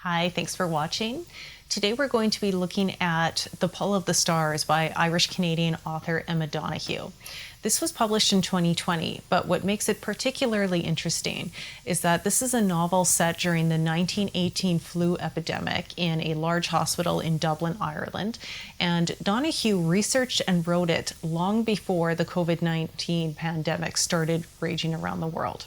Hi, thanks for watching. Today we're going to be looking at The Pull of the Stars by Irish-Canadian author Emma Donaghue. This was published in 2020, but what makes it particularly interesting is that this is a novel set during the 1918 flu epidemic in a large hospital in Dublin, Ireland. And Donaghue researched and wrote it long before the COVID-19 pandemic started raging around the world.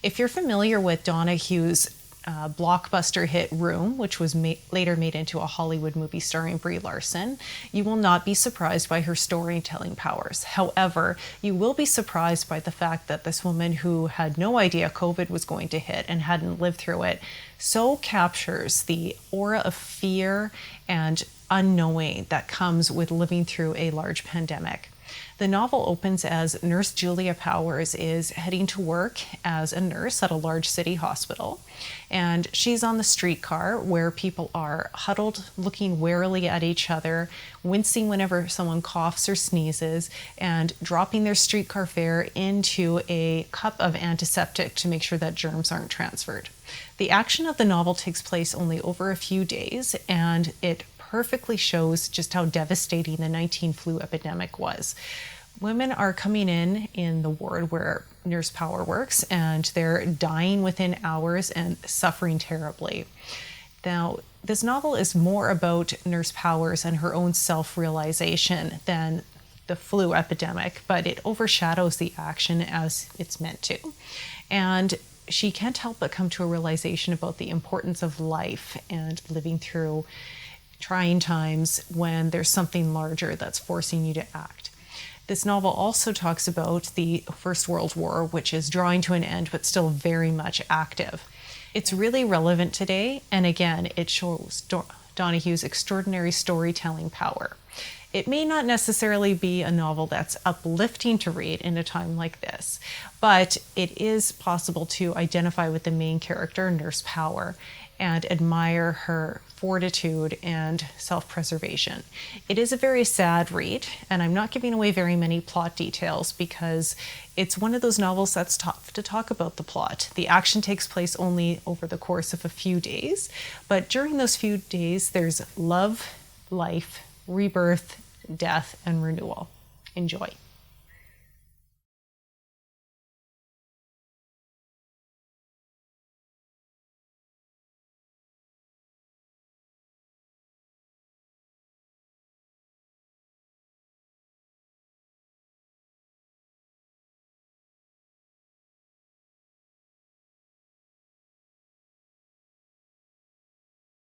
If you're familiar with Donaghue's blockbuster hit Room, which was later made into a Hollywood movie starring Brie Larson, you will not be surprised by her storytelling powers. However, you will be surprised by the fact that this woman who had no idea COVID was going to hit and hadn't lived through it so captures the aura of fear and unknowing that comes with living through a large pandemic. The novel opens as Nurse Julia Powers is heading to work as a nurse at a large city hospital. And she's on the streetcar where people are huddled, looking warily at each other, wincing whenever someone coughs or sneezes, and dropping their streetcar fare into a cup of antiseptic to make sure that germs aren't transferred. The action of the novel takes place only over a few days, and it perfectly shows just how devastating the 19 flu epidemic was. Women are coming in the ward where Nurse Power works, and they're dying within hours and suffering terribly. Now, this novel is more about Nurse Powers and her own self-realization than the flu epidemic, but it overshadows the action as it's meant to. And she can't help but come to a realization about the importance of life and living through trying times when there's something larger that's forcing you to act. This novel also talks about the First World War, which is drawing to an end but still very much active. It's really relevant today, and again, it shows Donaghue's extraordinary storytelling power. It may not necessarily be a novel that's uplifting to read in a time like this, but it is possible to identify with the main character, Nurse Power, and admire her fortitude and self-preservation. It is a very sad read, and I'm not giving away very many plot details because it's one of those novels that's tough to talk about the plot. The action takes place only over the course of a few days, but during those few days, there's love, life, rebirth, death, and renewal. Enjoy.